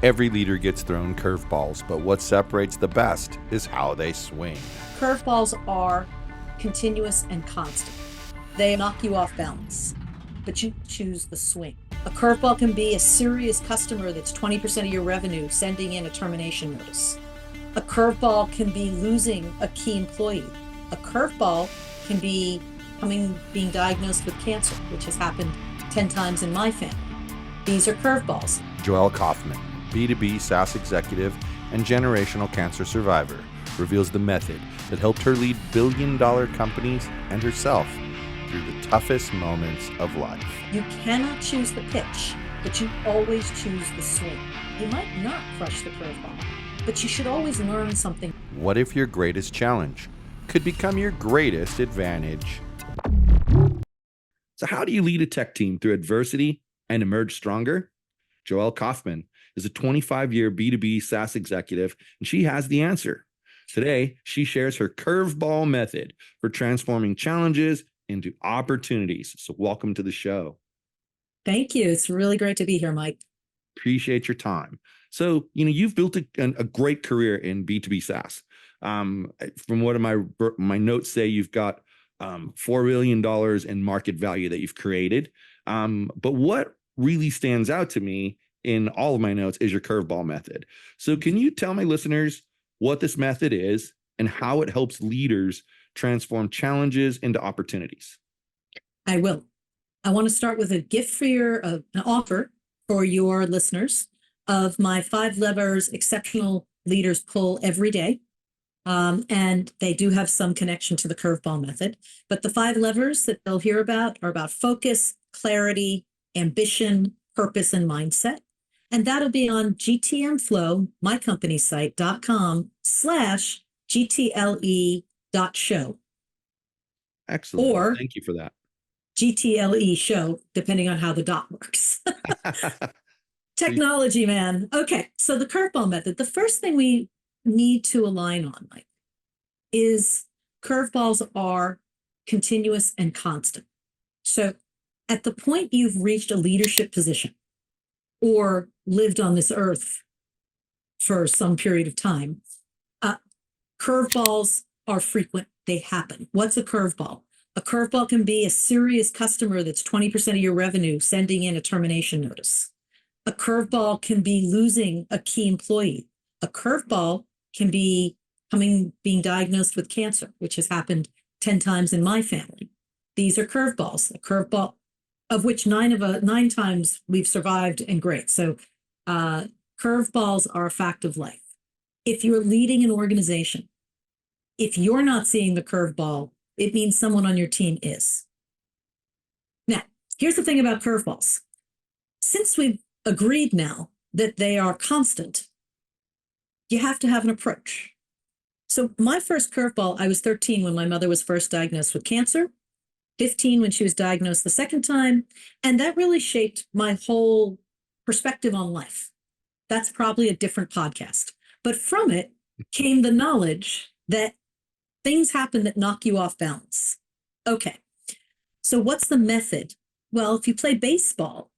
Every leader gets thrown curveballs, but what separates the best is how they swing. Curveballs are continuous and constant. They knock you off balance, but you choose the swing. A curveball can be a serious customer that's 20% of your revenue sending in a termination notice. A curveball can be losing a key employee. A curveball can be being diagnosed with cancer, which has happened 10 times in my family. These are curveballs. Joelle Kaufman, B2B SaaS executive and generational cancer survivor, reveals the method that helped her lead billion-dollar companies and herself through the toughest moments of life. You cannot choose the pitch, but you always choose the swing. You might not crush the curveball, but you should always learn something. What if your greatest challenge could become your greatest advantage? So how do you lead a tech team through adversity and emerge stronger? Joelle Kaufman is a 25-year B2B SaaS executive, and she has the answer. Today, she shares her Curveball Method for transforming challenges into opportunities. So welcome to the show. Thank you. It's really great to be here, Mike. Appreciate your time. So, you've built a great career in B2B SaaS. From what my notes say, you've got $4 billion in market value that you've created. But what really stands out to me in all of my notes is your Curveball Method. So can you tell my listeners what this method is and how it helps leaders transform challenges into opportunities? I will. I want to start with a gift for an offer for your listeners of my 5 levers exceptional leaders pull every day. And they do have some connection to the Curveball Method. But the 5 levers that they'll hear about are about focus, clarity, ambition, purpose, and mindset. And that'll be on GTM Flow, my company site.com/GTLE.show. Excellent. Or thank you for that. GTLE show, depending on how the dot works. Technology, man. Okay, so the Curveball Method. The first thing we need to align on, Mike, is curveballs are continuous and constant. So at the point you've reached a leadership position or lived on this earth for some period of time, curveballs are frequent. They happen. What's a curveball? A curveball can be a serious customer that's 20% of your revenue sending in a termination notice. A curveball can be losing a key employee. A curveball can be being diagnosed with cancer, which has happened 10 times in my family. These are curveballs. A curveball of which 9 times we've survived and great. So curveballs are a fact of life. If you're leading an organization, if you're not seeing the curveball, it means someone on your team is. Now, here's the thing about curveballs. Since we've agreed now that they are constant, you have to have an approach. So my first curveball, I was 13 when my mother was first diagnosed with cancer, 15 when she was diagnosed the second time, and that really shaped my whole perspective on life. That's probably a different podcast. But from it came the knowledge that things happen that knock you off balance. Okay, so what's the method? Well, if you play baseball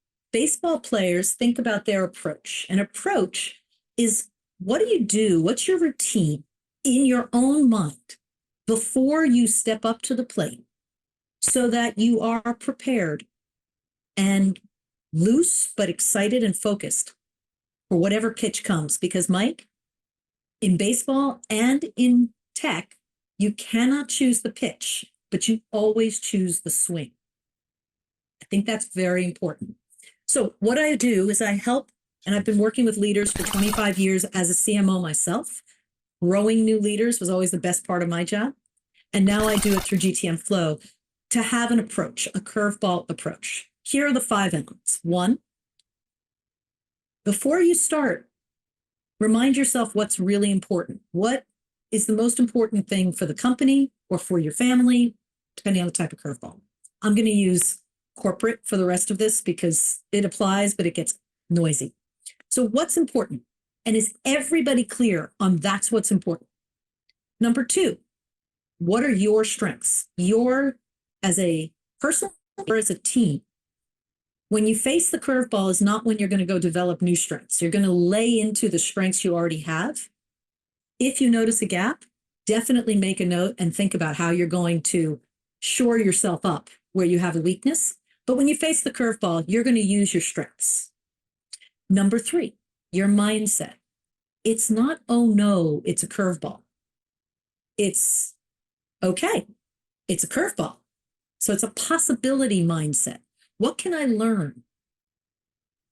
players think about their approach. An approach is, what do you do? What's your routine in your own mind before you step up to the plate so that you are prepared and loose but excited and focused for whatever pitch comes? Because, Mike, in baseball and in tech, you cannot choose the pitch, but you always choose the swing. I think that's very important. So what I do is I help, and I've been working with leaders for 25 years as a CMO myself. Growing new leaders was always the best part of my job. And now I do it through GTM Flow to have an approach, a curveball approach. Here are the 5 elements. 1, before you start, remind yourself what's really important. What is the most important thing for the company or for your family, depending on the type of curveball. I'm going to use corporate for the rest of this because it applies, but it gets noisy. So what's important? And is everybody clear on that's what's important? Number 2, what are your strengths? As a person or as a team, When you face the curveball is not when you're going to go develop new strengths. You're going to lay into the strengths you already have. If you notice a gap, definitely make a note and think about how you're going to shore yourself up where you have a weakness. But when you face the curveball, you're going to use your strengths. Number 3, your mindset. It's not, oh no, it's a curveball. It's okay, it's a curveball. So it's a possibility mindset. What can I learn?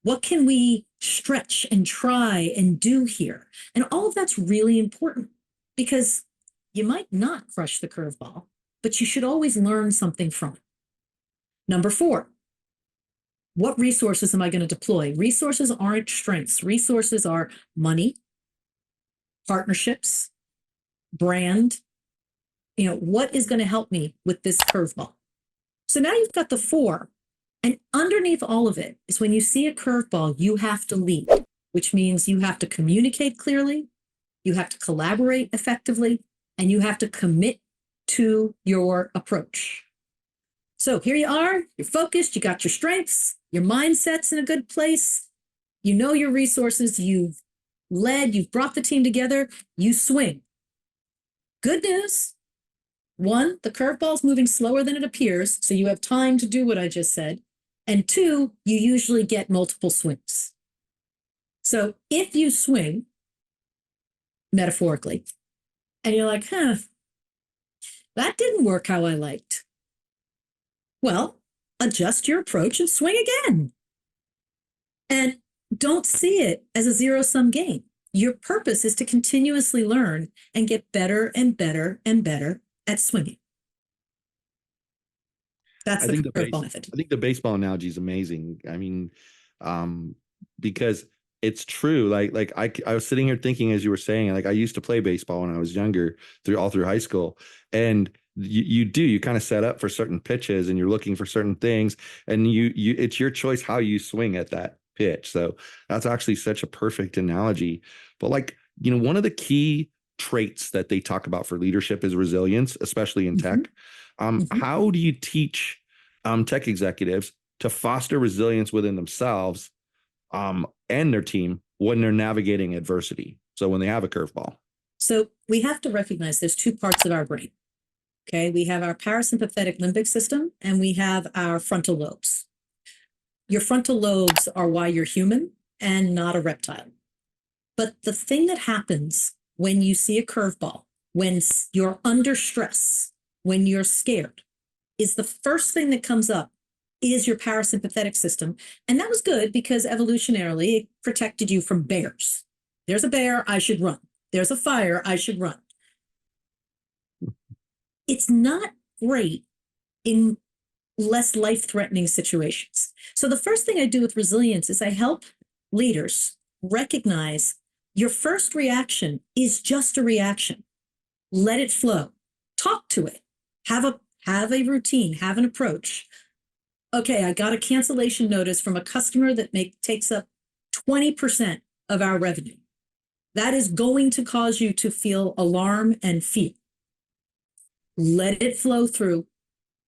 What can we stretch and try and do here? And all of that's really important because you might not crush the curveball, but you should always learn something from it. Number 4, what resources am I going to deploy? Resources aren't strengths. Resources are money, partnerships, brand. What is going to help me with this curveball? So now you've got the 4. And underneath all of it is when you see a curveball, you have to lead, which means you have to communicate clearly, you have to collaborate effectively, and you have to commit to your approach. So here you are, you're focused, you got your strengths, your mindset's in a good place, you know your resources, you've led, you've brought the team together, you swing. Good news. 1, the curveball's moving slower than it appears, so you have time to do what I just said. And 2, you usually get multiple swings. So if you swing, metaphorically, and you're like, that didn't work how I liked. Well, adjust your approach and swing again. And don't see it as a zero-sum game. Your purpose is to continuously learn and get better and better and better at swinging. That's the curveball method. I think the baseball analogy is amazing. I mean, because it's true. Like I was sitting here thinking as you were saying, like I used to play baseball when I was younger all through high school, and you kind of set up for certain pitches and you're looking for certain things, and it's your choice how you swing at that pitch. So that's actually such a perfect analogy. But one of the key traits that they talk about for leadership is resilience, especially in tech. How do you teach tech executives to foster resilience within themselves and their team when they're navigating adversity? So when they have a curveball. So we have to recognize there's 2 parts of our brain. Okay, we have our parasympathetic limbic system and we have our frontal lobes. Your frontal lobes are why you're human and not a reptile. But the thing that happens when you see a curveball, when you're under stress, when you're scared, is the first thing that comes up is your parasympathetic system. And that was good because evolutionarily it protected you from bears. There's a bear, I should run. There's a fire, I should run. It's not great in less life-threatening situations. So the first thing I do with resilience is I help leaders recognize your first reaction is just a reaction. Let it flow. Talk to it. Have a routine, have an approach. Okay, I got a cancellation notice from a customer that takes up 20% of our revenue. That is going to cause you to feel alarm and fear. Let it flow through.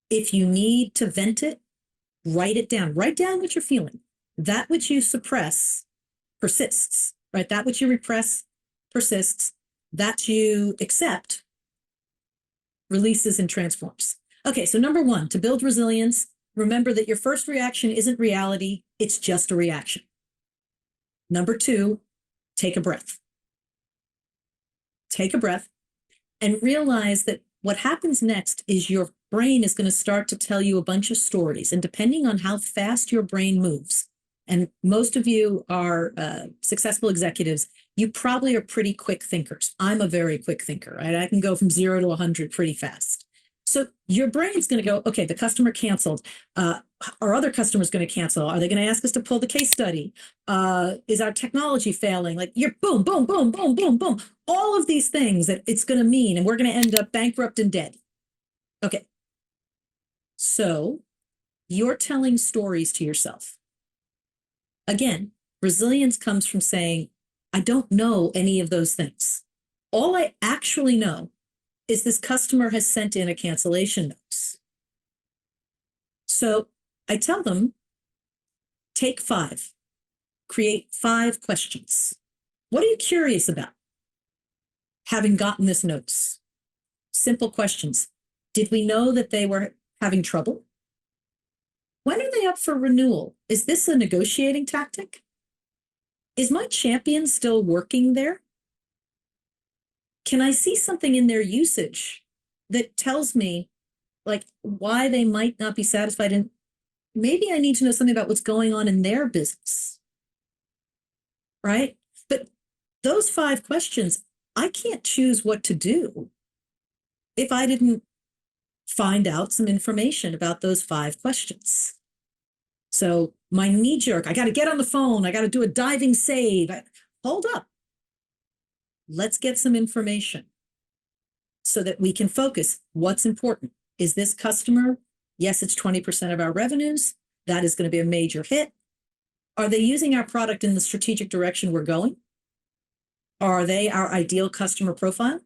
If you need to vent it, write it down. Write down what you're feeling. That which you suppress persists, right? That which you repress persists. That you accept releases and transforms. Okay, so number 1, to build resilience, remember that your first reaction isn't reality, it's just a reaction. Number 2, take a breath. Take a breath and realize that what happens next is your brain is going to start to tell you a bunch of stories. And depending on how fast your brain moves, and most of you are successful executives, you probably are pretty quick thinkers. I'm a very quick thinker, right? I can go from 0 to 100 pretty fast. So your brain's going to go, okay, the customer canceled. Are other customers going to cancel? Are they going to ask us to pull the case study? Is our technology failing? Like you're boom, boom, boom, boom, boom, boom. All of these things that it's going to mean, and we're going to end up bankrupt and dead. Okay. So you're telling stories to yourself. Again, resilience comes from saying, I don't know any of those things. All I actually know is this customer has sent in a cancellation notice. So I tell them, Take 5. Create 5 questions. What are you curious about? Having gotten this notice. Simple questions. Did we know that they were having trouble? When are they up for renewal? Is this a negotiating tactic? Is my champion still working there? Can I see something in their usage that tells me like why they might not be satisfied? And maybe I need to know something about what's going on in their business, right? But those 5 questions, I can't choose what to do if I didn't find out some information about those 5 questions. So my knee jerk, I got to get on the phone. I got to do a diving save. Hold up. Let's get some information so that we can focus. What's important? Is this customer? Yes, it's 20% of our revenues. That is going to be a major hit. Are they using our product in the strategic direction we're going? Are they our ideal customer profile?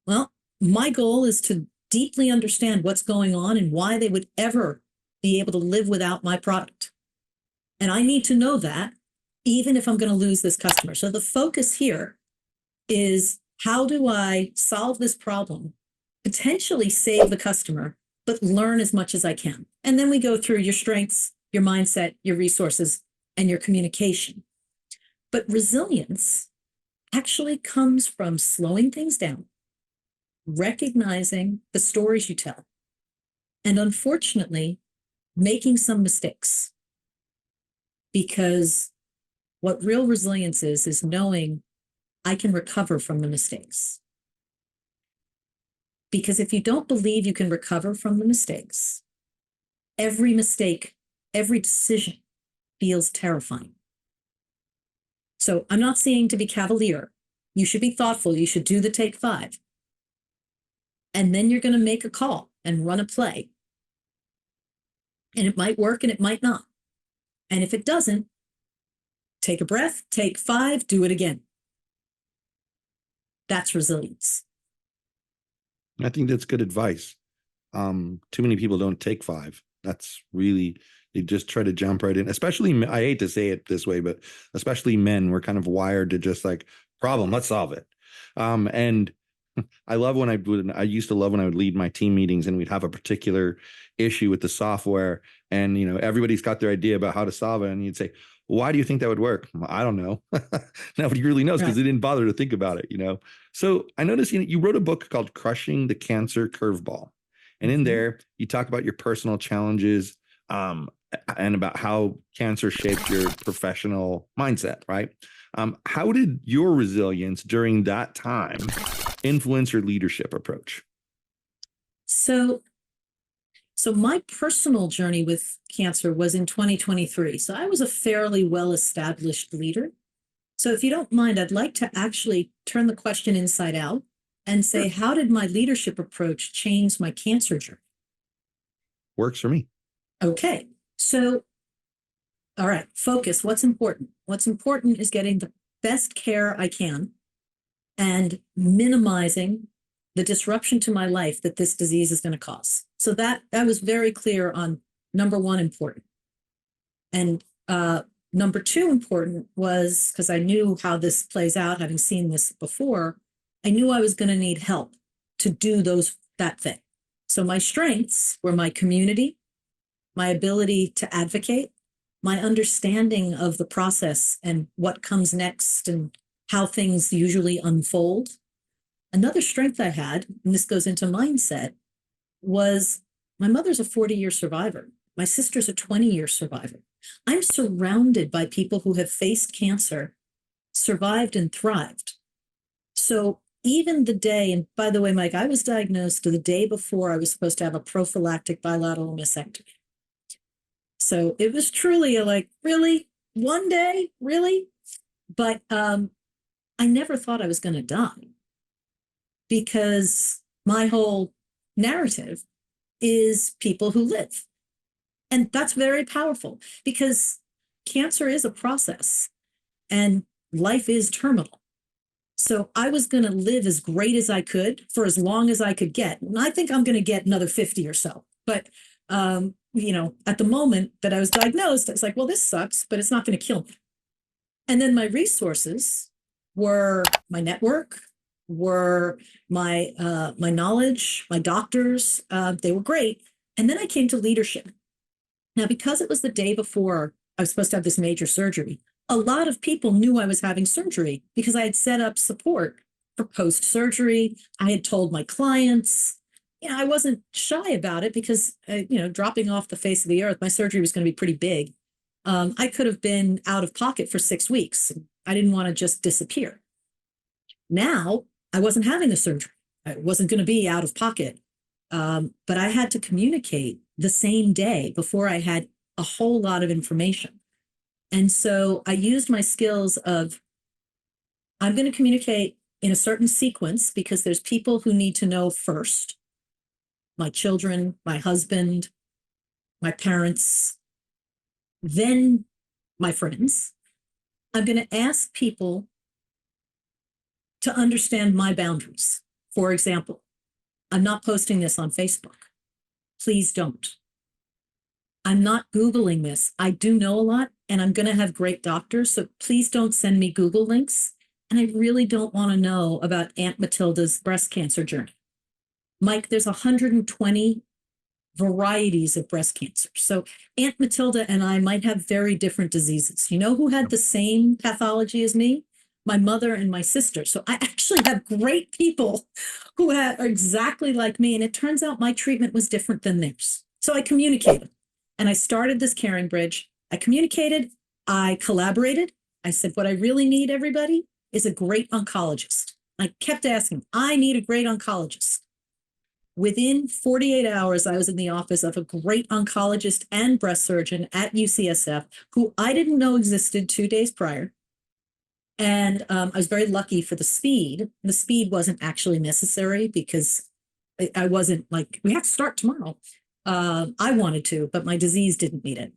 Well, my goal is to deeply understand what's going on and why they would ever be able to live without my product. And I need to know that even if I'm going to lose this customer. So the focus here is how do I solve this problem, potentially save the customer, but learn as much as I can. And then we go through your strengths, your mindset, your resources, and your communication. But resilience actually comes from slowing things down, recognizing the stories you tell, and unfortunately, making some mistakes. Because what real resilience is knowing I can recover from the mistakes. Because if you don't believe you can recover from the mistakes, every mistake, every decision feels terrifying. So I'm not saying to be cavalier. You should be thoughtful. You should do the take 5. And then you're going to make a call and run a play. And it might work and it might not. And if it doesn't, take a breath, take 5, do it again. That's resilience. I think that's good advice. Too many people don't take 5. That's really, they just try to jump right in. Especially, I hate to say it this way, but especially men, we're kind of wired to just like, problem, let's solve it. And I love when I used to love when I would lead my team meetings and we'd have a particular issue with the software and, everybody's got their idea about how to solve it. And you'd say, why do you think that would work? I don't know. Nobody really knows because they didn't bother to think about it, So I noticed you wrote a book called Crushing the Cancer Curveball. And in there, you talk about your personal challenges and about how cancer shaped your professional mindset, right? How did your resilience during that time influence your leadership approach? So my personal journey with cancer was in 2023. So I was a fairly well-established leader. So if you don't mind, I'd like to actually turn the question inside out and say, how did my leadership approach change my cancer journey? Works for me. Okay. So, all right, focus. What's important? What's important is getting the best care I can and minimizing the disruption to my life that this disease is going to cause. So that was very clear on number 1, important. And number 2 important was because I knew how this plays out, having seen this before, I knew I was going to need help to do that thing. So my strengths were my community, my ability to advocate, my understanding of the process and what comes next and how things usually unfold. Another strength I had, and this goes into mindset, was my mother's a 40-year survivor. My sister's a 20-year survivor. I'm surrounded by people who have faced cancer, survived and thrived. So even the day, and by the way, Mike, I was diagnosed the day before I was supposed to have a prophylactic bilateral mastectomy. So it was truly really? One day? Really? But I never thought I was going to die because my whole narrative is people who live. And that's very powerful because cancer is a process and life is terminal. So I was going to live as great as I could for as long as I could get. And I think I'm going to get another 50 or so. But at the moment that I was diagnosed, I was like, well, this sucks, but it's not going to kill me. And then my resources were my network, were my knowledge, my doctors. They were great. And then I came to leadership. Now, because it was the day before I was supposed to have this major surgery, a lot of people knew I was having surgery because I had set up support for post-surgery. I had told my clients, I wasn't shy about it because, dropping off the face of the earth, my surgery was going to be pretty big. I could have been out of pocket for 6 weeks. I didn't want to just disappear. Now, I wasn't having the surgery. I wasn't going to be out of pocket. But I had to communicate the same day before I had a whole lot of information. And so I used my skills of, I'm going to communicate in a certain sequence because there's people who need to know first. My children, my husband, my parents, then my friends. I'm going to ask people to understand my boundaries. For example, I'm not posting this on Facebook. Please don't. I'm not Googling this. I do know a lot and I'm going to have great doctors. So please don't send me Google links. And I really don't want to know about Aunt Matilda's breast cancer journey. Mike, there's 120 varieties of breast cancer. So Aunt Matilda and I might have very different diseases. You know who had the same pathology as me? My mother and my sister. So I actually have great people who are exactly like me. And it turns out my treatment was different than theirs. So I communicated and I started this caring bridge. I communicated, I collaborated. I said, what I really need, everybody, is a great oncologist. I kept asking, I need a great oncologist. Within 48 hours, I was in the office of a great oncologist and breast surgeon at UCSF, who I didn't know existed 2 days prior. And I was very lucky for the speed. The speed wasn't actually necessary because I wasn't like, we have to start tomorrow. I wanted to, but my disease didn't need it.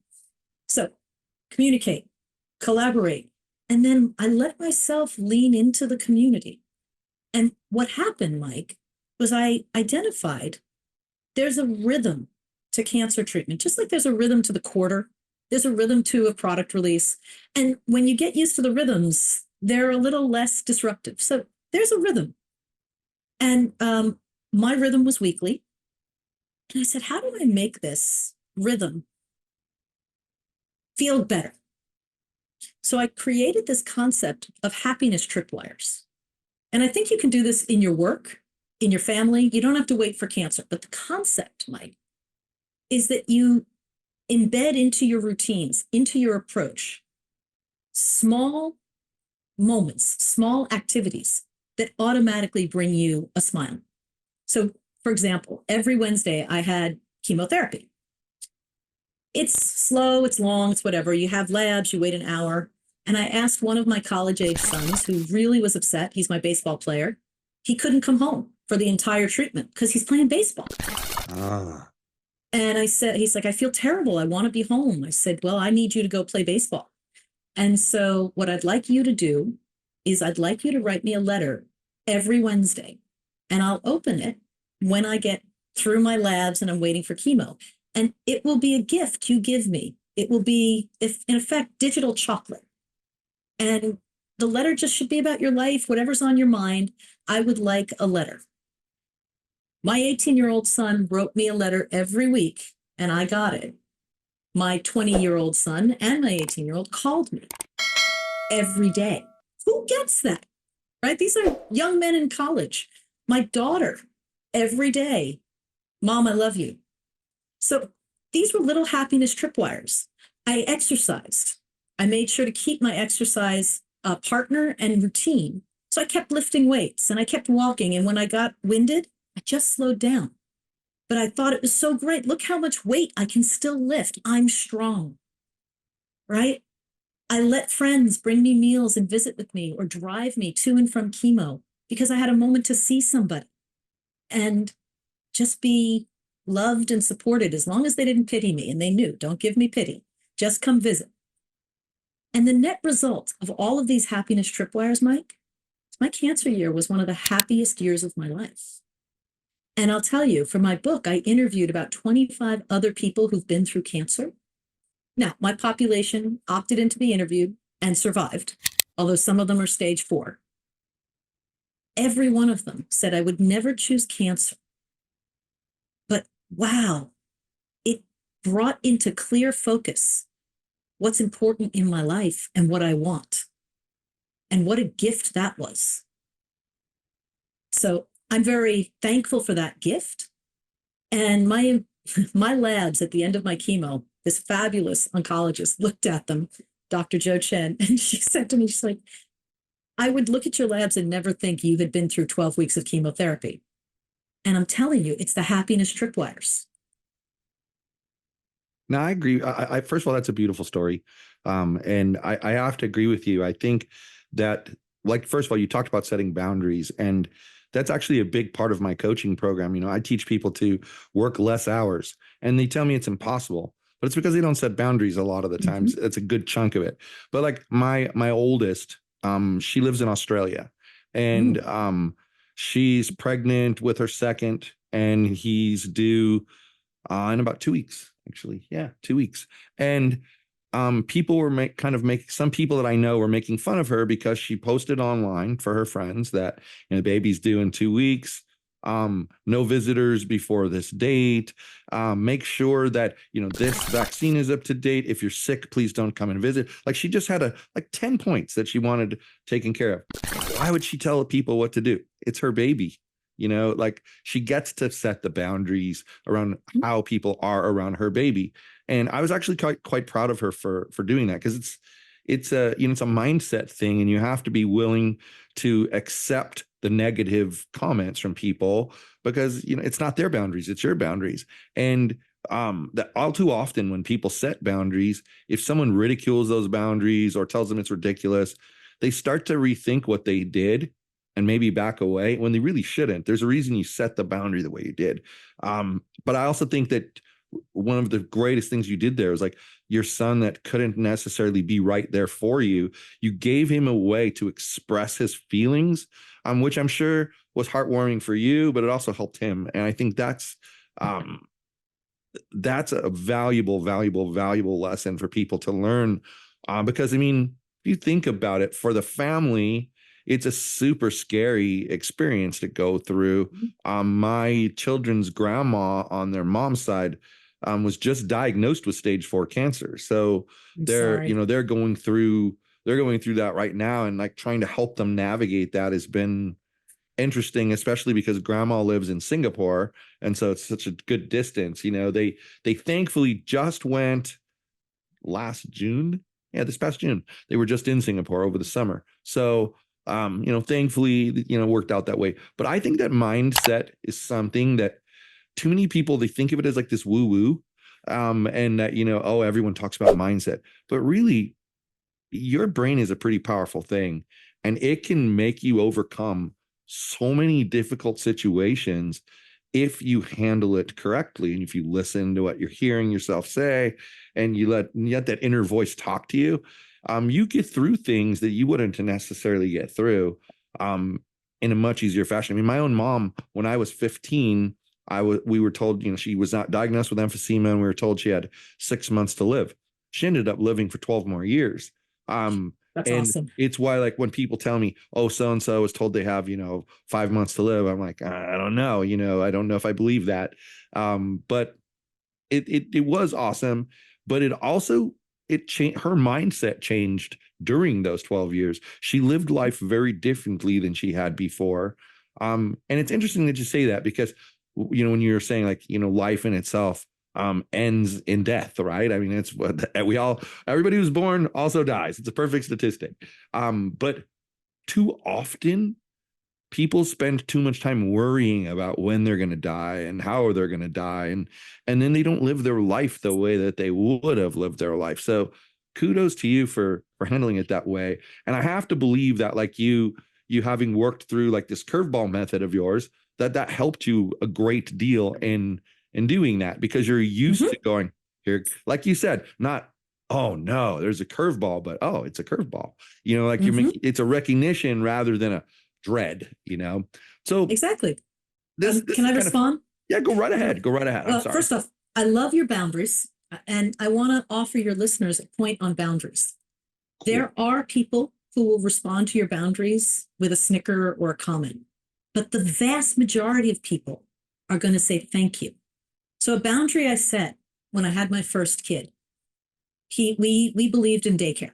So communicate, collaborate. And then I let myself lean into the community. And what happened, Mike, was I identified there's a rhythm to cancer treatment, just like there's a rhythm to the quarter, there's a rhythm to a product release. And when you get used to the rhythms, they're a little less disruptive. So there's a rhythm. And my rhythm was weekly. And I said, how do I make this rhythm feel better? So I created this concept of happiness tripwires. And I think you can do this in your work, in your family. You don't have to wait for cancer. But the concept, Mike, is that you embed into your routines, into your approach, small moments, small activities that automatically bring you a smile. So, for example, every Wednesday I had chemotherapy. It's slow, it's long, it's whatever. You have labs, you wait an hour. And I asked one of my college-age sons, who really was upset, he's my baseball player, he couldn't come home for the entire treatment because he's playing baseball. And I said, he's like, I feel terrible. I want to be home. I said, well, I need you to go play baseball. And so what I'd like you to do is I'd like you to write me a letter every Wednesday, and I'll open it when I get through my labs and I'm waiting for chemo. And it will be a gift you give me. It will be, if in effect, digital chocolate. And the letter just should be about your life, whatever's on your mind. I would like a letter. My 18-year-old son wrote me a letter every week, and I got it. My 20-year-old son and my 18-year-old called me every day. Who gets that, right? These are young men in college. My daughter, every day, Mom, I love you. So these were little happiness tripwires. I exercised. I made sure to keep my exercise partner and routine. So I kept lifting weights and I kept walking. And when I got winded, I just slowed down. But I thought it was so great. Look how much weight I can still lift. I'm strong, right? I let friends bring me meals and visit with me or drive me to and from chemo because I had a moment to see somebody and just be loved and supported as long as they didn't pity me. And they knew, don't give me pity, just come visit. And the net result of all of these happiness tripwires, Mike, my cancer year was one of the happiest years of my life. And I'll tell you, for my book, I interviewed about 25 other people who've been through cancer. Now, my population opted in to be interviewed and survived, although some of them are stage 4. Every one of them said I would never choose cancer. But wow, it brought into clear focus what's important in my life and what I want. And what a gift that was. So I'm very thankful for that gift. And my labs at the end of my chemo, this fabulous oncologist looked at them, Dr. Jo Chen, and she said to me, she's like, I would look at your labs and never think you had been through 12 weeks of chemotherapy. And I'm telling you, it's the happiness tripwires. Now, I agree. I first of all, that's a beautiful story. And I have to agree with you. I think that, like, first of all, you talked about setting boundaries, and that's actually a big part of my coaching program. You know, I teach people to work less hours, and they tell me it's impossible, but it's because they don't set boundaries a lot of the times. It's a good chunk of it. But like my oldest, she lives in Australia, and she's pregnant with her second, and he's due in about 2 weeks, actually. Yeah, 2 weeks. And people were some people that I know were making fun of her because she posted online for her friends that, you know, the baby's due in 2 weeks. No visitors before this date. Make sure that, you know, this vaccine is up to date. If you're sick, please don't come and visit. Like, she just had 10 points that she wanted taken care of. Why would she tell people what to do? It's her baby. You know, like, she gets to set the boundaries around how people are around her baby. And I was actually quite proud of her for doing that, because it's a mindset thing, and you have to be willing to accept the negative comments from people, because, you know, it's not their boundaries, it's your boundaries. And that all too often, when people set boundaries, if someone ridicules those boundaries or tells them it's ridiculous, they start to rethink what they did and maybe back away when they really shouldn't. There's a reason you set the boundary the way you did. But I also think that one of the greatest things you did there was, like, your son that couldn't necessarily be right there for you, you gave him a way to express his feelings, which I'm sure was heartwarming for you, but it also helped him. And I think that's a valuable lesson for people to learn, because, I mean, if you think about it, for the family, it's a super scary experience to go through. My children's grandma on their mom's side was just diagnosed with stage 4 cancer. So they're going through that right now, and, like, trying to help them navigate that has been interesting, especially because grandma lives in Singapore, and so it's such a good distance. You know, they thankfully just went last June. Yeah, this past June. They were just in Singapore over the summer. So thankfully, worked out that way. But I think that mindset is something that too many people, they think of it as like this woo-woo, and that, everyone talks about mindset, but really, your brain is a pretty powerful thing, and it can make you overcome so many difficult situations if you handle it correctly, and if you listen to what you're hearing yourself say, and you let that inner voice talk to you. You get through things that you wouldn't necessarily get through in a much easier fashion. I mean, my own mom, when I was 15, we were told, she was not diagnosed with emphysema, and we were told she had 6 months to live. She ended up living for 12 more years. That's awesome. It's why, like, when people tell me, oh, so-and-so was told they have, 5 months to live, I'm like, I don't know, I don't know if I believe that. But it was awesome, but it also, her mindset changed during those 12 years. She lived life very differently than she had before. And it's interesting that you say that, because, when you're saying, like, life in itself ends in death, right? I mean, it's what everybody who's born also dies. It's a perfect statistic. But too often, people spend too much time worrying about when they're going to die and how they're going to die. And then they don't live their life the way that they would have lived their life. So kudos to you for handling it that way. And I have to believe that, like, you having worked through, like, this curveball method of yours, that helped you a great deal in doing that, because you're used to going here, like you said, not, oh no, there's a curveball, but oh, it's a curveball, you're making, it's a recognition rather than a dread, so Exactly. this can I kind of, respond? yeah, go right ahead. Go right ahead. I'm Well, sorry. first off, I love your boundaries, and I want to offer your listeners a point on boundaries. Cool. There are people who will respond to your boundaries with a snicker or a comment, but the vast majority of people are going to say thank you. So a boundary I set when I had my first kid, we believed in daycare,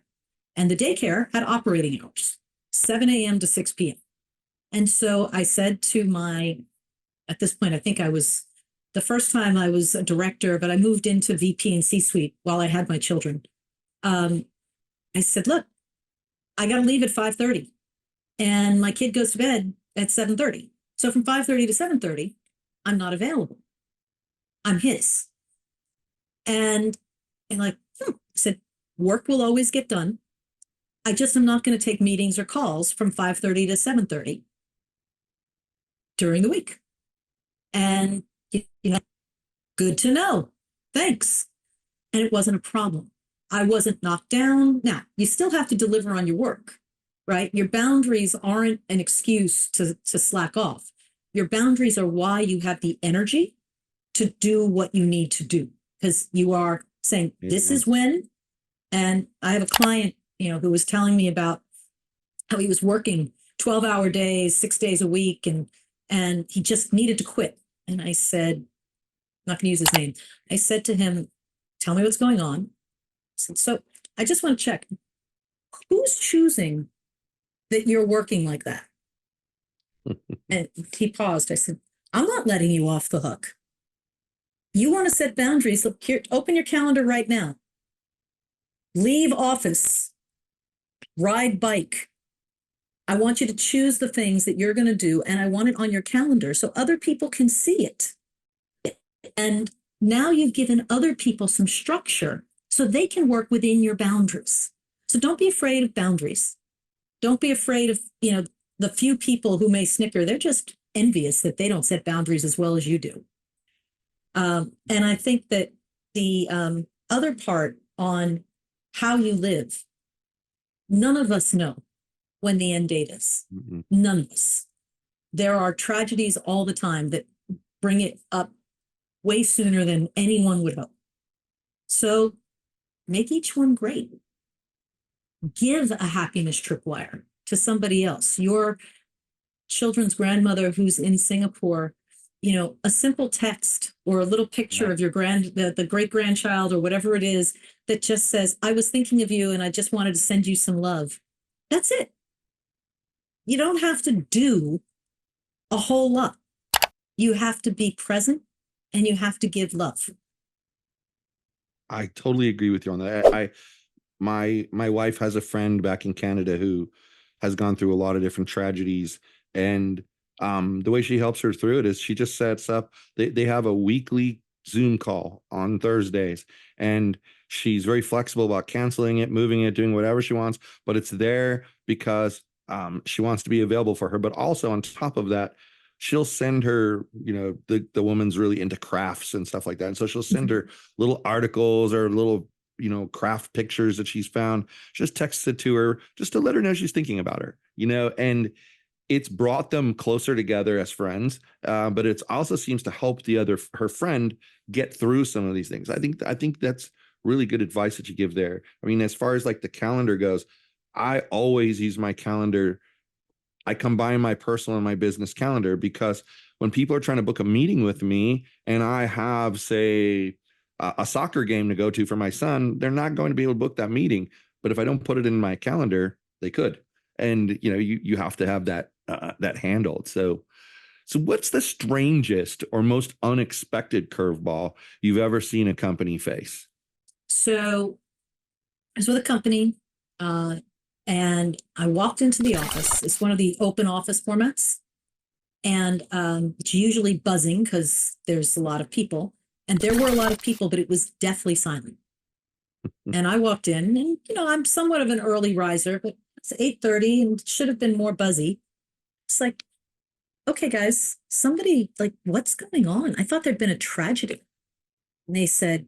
and the daycare had operating hours, 7 a.m. to 6 p.m. And so I said to at this point, I think the first time I was a director, but I moved into VP and C-suite while I had my children. I said, look, I got to leave at 5:30 and my kid goes to bed at 7:30. So from 5:30 to 7:30, I'm not available. I'm his. And like, I said, work will always get done. I just am not going to take meetings or calls from 5:30 to 7:30 during the week. And, good to know. Thanks. And it wasn't a problem. I wasn't knocked down. Now, you still have to deliver on your work, right? Your boundaries aren't an excuse to slack off. Your boundaries are why you have the energy to do what you need to do, because you are saying, this is when. And I have a client, who was telling me about how he was working 12-hour days, 6 days a week, and he just needed to quit. And I said, I'm not going to use his name. I said to him, tell me what's going on. So I just want to check, who's choosing that you're working like that? And he paused. I said, I'm not letting you off the hook. You want to set boundaries? Look here, open your calendar right now. Leave office, ride bike. I want you to choose the things that you're going to do, and I want it on your calendar so other people can see it. And now you've given other people some structure so they can work within your boundaries. So don't be afraid of boundaries. Don't be afraid of, the few people who may snicker. They're just envious that they don't set boundaries as well as you do. And I think that the other part on how you live, none of us know when the end date is. Mm-hmm. None of us. There are tragedies all the time that bring it up way sooner than anyone would hope. So make each one great. Give a happiness tripwire to somebody else. Your children's grandmother who's in Singapore, a simple text or a little picture of your the great grandchild or whatever it is that just says, I was thinking of you and I just wanted to send you some love. That's it. You don't have to do a whole lot. You have to be present and you have to give love. I totally agree with you on that. My wife has a friend back in Canada who has gone through a lot of different tragedies, and the way she helps her through it is she just sets up, they have a weekly Zoom call on Thursdays, and she's very flexible about canceling it, moving it, doing whatever she wants, but it's there because she wants to be available for her. But also on top of that, she'll send her, the woman's really into crafts and stuff like that. And so she'll send her little articles or little, craft pictures that she's found. Just text it to her just to let her know she's thinking about her, and it's brought them closer together as friends. But it's also seems to help her friend get through some of these things. I think that's really good advice that you give there. I mean, as far as like the calendar goes, I always use my calendar. I combine my personal and my business calendar, because when people are trying to book a meeting with me and I have, say, a soccer game to go to for my son, they're not going to be able to book that meeting. But if I don't put it in my calendar, they could. And, you have to have that handled. So what's the strangest or most unexpected curveball you've ever seen a company face? So I was with a company, and I walked into the office. It's one of the open office formats. And it's usually buzzing because there's a lot of people. And there were a lot of people, but it was deathly silent. And I walked in and, I'm somewhat of an early riser, but it's 8:30 and it should have been more buzzy. It's like, okay, guys, somebody, like, what's going on? I thought there'd been a tragedy. And they said,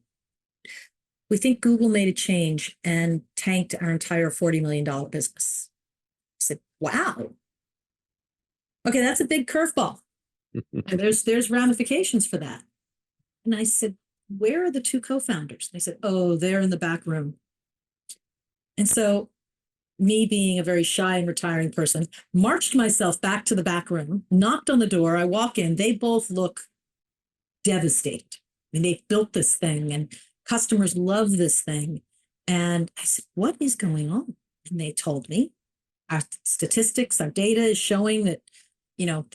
we think Google made a change and tanked our entire $40 million business. I said, wow. Okay, that's a big curveball. And there's ramifications for that. And I said, where are the two co-founders? They said, oh, they're in the back room. And so me being a very shy and retiring person, marched myself back to the back room, knocked on the door. I walk in, they both look devastated. I mean, they've built this thing and customers love this thing. And I said, what is going on? And they told me our statistics, our data is showing that,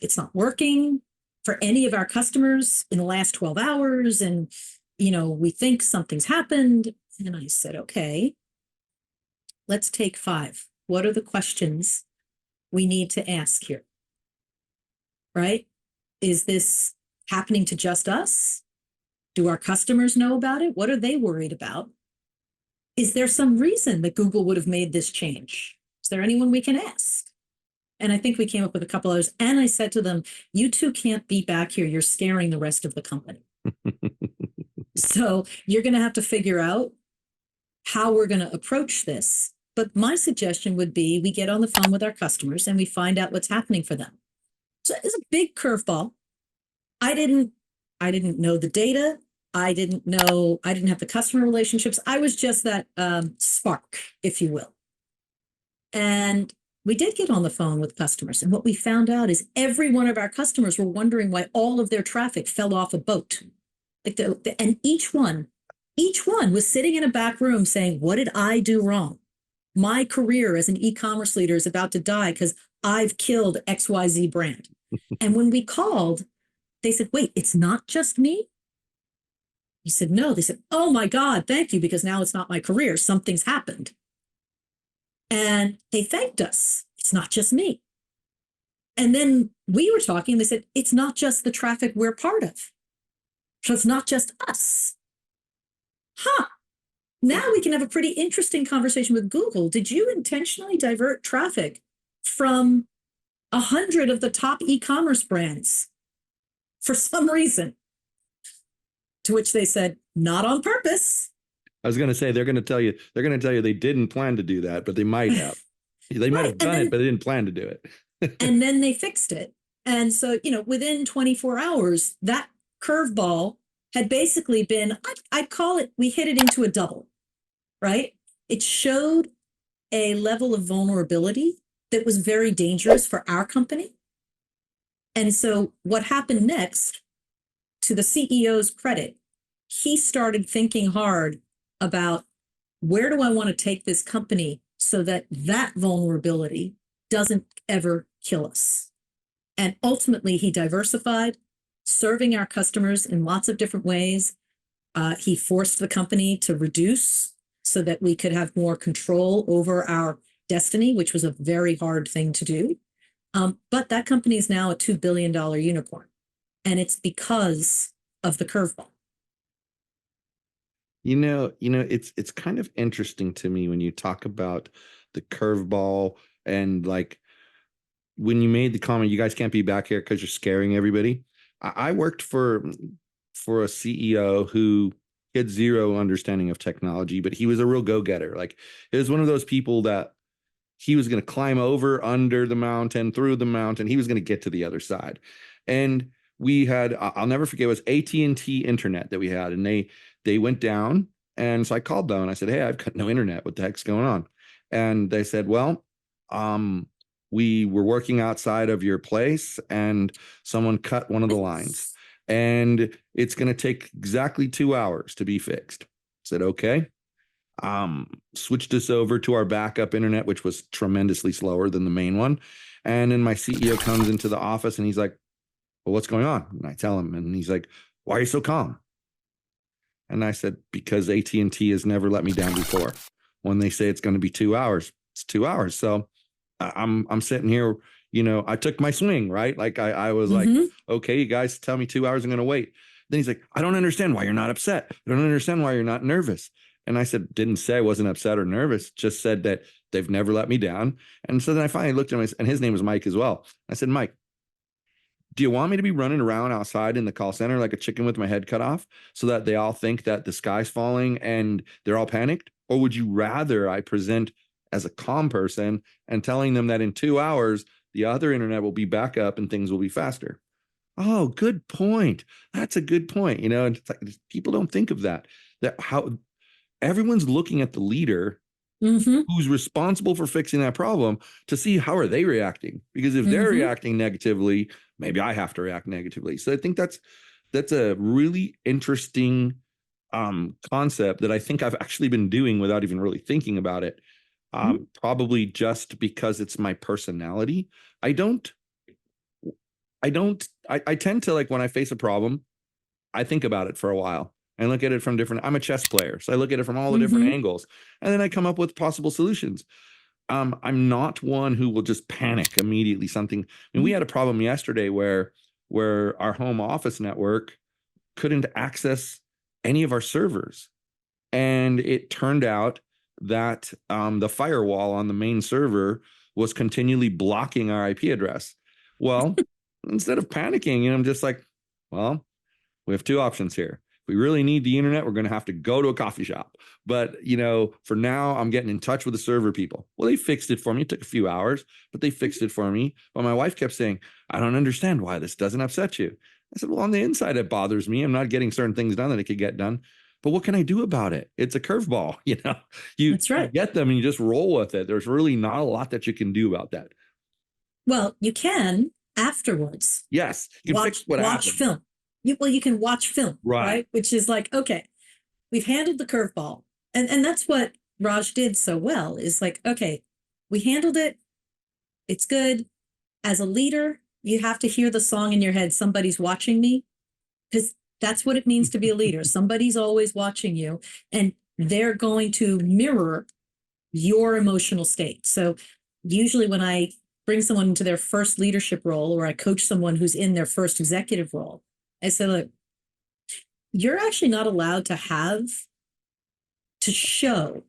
it's not working for any of our customers in the last 12 hours. And, we think something's happened. And I said, okay, let's take 5. What are the questions we need to ask here? Right? Is this happening to just us? Do our customers know about it? What are they worried about? Is there some reason that Google would have made this change? Is there anyone we can ask? And I think we came up with a couple others. And I said to them, you two can't be back here. You're scaring the rest of the company. So you're going to have to figure out how we're going to approach this. But my suggestion would be we get on the phone with our customers and we find out what's happening for them. So it's a big curveball. I didn't know the data. I didn't have the customer relationships. I was just that spark, if you will. And we did get on the phone with customers. And what we found out is every one of our customers were wondering why all of their traffic fell off a boat. And each one was sitting in a back room saying, what did I do wrong? My career as an e-commerce leader is about to die because I've killed XYZ brand. And when we called, they said, wait, it's not just me? We said, no. They said, oh my God, thank you, because now it's not my career. Something's happened. And they thanked us. It's not just me. And then we were talking, they said, it's not just the traffic we're part of. So it's not just us. Now we can have a pretty interesting conversation with Google. Did you intentionally divert traffic from 100 of the top e-commerce brands for some reason? To which they said, not on purpose. I was going to say, they're going to tell you they didn't plan to do that, but they might have. They might have done it, but they didn't plan to do it. And then they fixed it. And so, within 24 hours, that curveball had basically been, I'd call it, we hit it into a double, right? It showed a level of vulnerability that was very dangerous for our company. And so what happened next, to the CEO's credit, he started thinking hard about where do I want to take this company so that that vulnerability doesn't ever kill us. And ultimately, he diversified, serving our customers in lots of different ways. He forced the company to reduce so that we could have more control over our destiny, which was a very hard thing to do. But that company is now a $2 billion unicorn. And it's because of the curveball. It's kind of interesting to me when you talk about the curveball and like when you made the comment, you guys can't be back here because you're scaring everybody. I worked for a CEO who had zero understanding of technology, but he was a real go-getter. Like, it was one of those people that he was going to climb over, under the mountain, through the mountain. He was going to get to the other side. And we had, I'll never forget, it was AT&T internet that we had. And they went down. And so I called them and I said, hey, I've got no internet. What the heck's going on? And they said, well, we were working outside of your place and someone cut one of the lines. And it's going to take exactly 2 hours to be fixed. I said, okay. Switched us over to our backup internet, which was tremendously slower than the main one. And then my CEO comes into the office and he's like, well, what's going on? And I tell him, and he's like, why are you so calm? And I said, because AT&T has never let me down before. When they say it's going to be 2 hours, it's 2 hours. So I'm sitting here, I took my swing, right? Like I was like, okay, you guys tell me 2 hours, I'm going to wait. Then he's like, I don't understand why you're not upset. I don't understand why you're not nervous. And I said, didn't say I wasn't upset or nervous, just said that they've never let me down. And so then I finally looked at him, and his name was Mike as well. I said, Mike, do you want me to be running around outside in the call center like a chicken with my head cut off so that they all think that the sky's falling and they're all panicked? Or would you rather I present as a calm person and telling them that in 2 hours, the other internet will be back up and things will be faster? Oh, good point. That's a good point. You know, and it's like, people don't think of that, that how everyone's looking at the leader Mm-hmm. who's responsible for fixing that problem to see how are they reacting, because if they're Mm-hmm. reacting negatively, maybe I have to react negatively. So I think that's a really interesting concept that I think I've actually been doing without even really thinking about it. Probably just because it's my personality. I tend to, like, when I face a problem, I think about it for a while and look at it from different, I'm a chess player, so I look at it from all the different Mm-hmm. angles, and then I come up with possible solutions. I'm not one who will just panic immediately. Something, and we had a problem yesterday where our home office network couldn't access any of our servers. And it turned out that the firewall on the main server was continually blocking our IP address. Well, instead of panicking, I'm just like, well, we have two options here. If we really need the internet, we're going to have to go to a coffee shop. But, for now, I'm getting in touch with the server people. Well, they fixed it for me. It took a few hours, but they fixed it for me. But my wife kept saying, I don't understand why this doesn't upset you. I said, well, on the inside, it bothers me. I'm not getting certain things done that it could get done. But what can I do about it? It's a curveball. You That's right. get them and you just roll with it. There's really not a lot that you can do about that. Well, you can afterwards Yes, you can fix what watch happened. film. You can watch film, Right. right? Which is like, okay, we've handled the curveball. And that's what Raj did so well, is like, okay, we handled it. It's good. As a leader, you have to hear the song in your head, somebody's watching me, because that's what it means to be a leader. Somebody's always watching you, and they're going to mirror your emotional state. So usually when I bring someone into their first leadership role, or I coach someone who's in their first executive role, I say, look, you're actually not allowed to show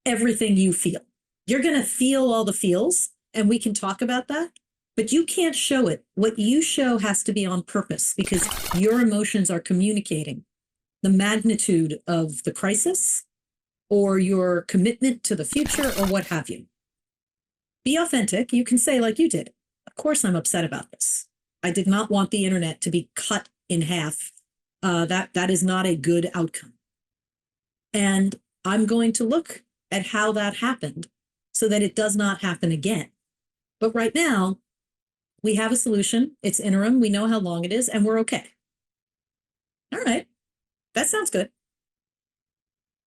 everything you feel. You're going to feel all the feels, and we can talk about that, but you can't show it. What you show has to be on purpose, because your emotions are communicating the magnitude of the crisis or your commitment to the future or what have you. Be authentic. You can say, like you did, of course I'm upset about this. I did not want the internet to be cut in half. That is not a good outcome. And I'm going to look at how that happened so that it does not happen again. But right now, we have a solution. It's interim. We know how long it is, and we're okay. All right. That sounds good.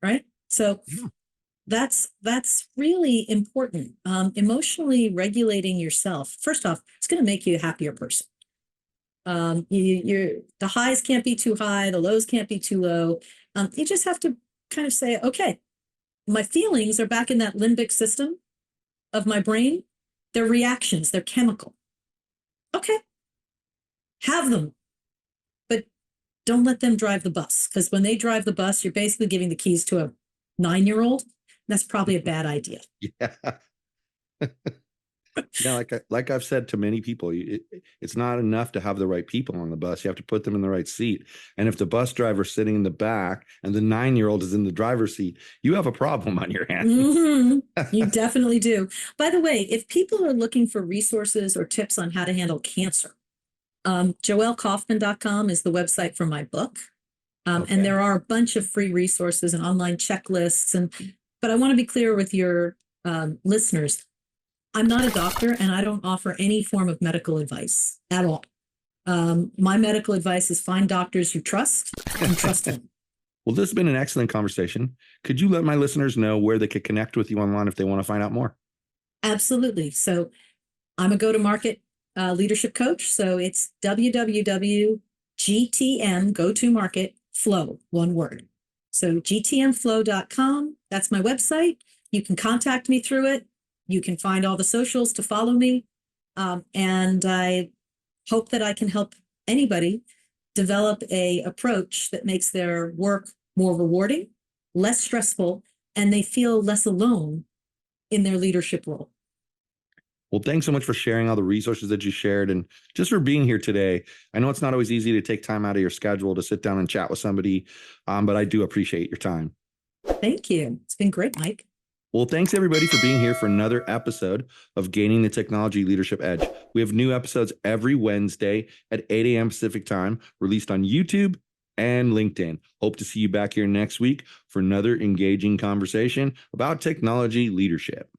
Right? So that's really important. Emotionally regulating yourself. First off, it's going to make you a happier person. The highs can't be too high, the lows can't be too low. You just have to kind of say, okay, my feelings are back in that limbic system of my brain. They're reactions, they're chemical. Okay, have them, but don't let them drive the bus, because when they drive the bus, you're basically giving the keys to a 9-year-old. That's probably a bad idea. Yeah. Yeah, like I've said to many people, it's not enough to have the right people on the bus. You have to put them in the right seat. And if the bus driver's sitting in the back and the 9-year-old is in the driver's seat, you have a problem on your hands. Mm-hmm. You definitely do. By the way, if people are looking for resources or tips on how to handle cancer, JoelleKaufman.com is the website for my book. Okay. And there are a bunch of free resources and online checklists. But I want to be clear with your listeners. I'm not a doctor, and I don't offer any form of medical advice at all. My medical advice is find doctors you trust and trust them. Well, this has been an excellent conversation. Could you let my listeners know where they could connect with you online if they want to find out more? Absolutely. So I'm a go-to-market leadership coach. So it's www.gtm, go-to-market, flow, one word. So gtmflow.com, that's my website. You can contact me through it. You can find all the socials to follow me. And I hope that I can help anybody develop a approach that makes their work more rewarding, less stressful, and they feel less alone in their leadership role. Well, thanks so much for sharing all the resources that you shared and just for being here today. I know it's not always easy to take time out of your schedule to sit down and chat with somebody, but I do appreciate your time. Thank you. It's been great, Mike. Well, thanks everybody for being here for another episode of Gaining the Technology Leadership Edge. We have new episodes every Wednesday at 8 a.m. Pacific time, released on YouTube and LinkedIn. Hope to see you back here next week for another engaging conversation about technology leadership.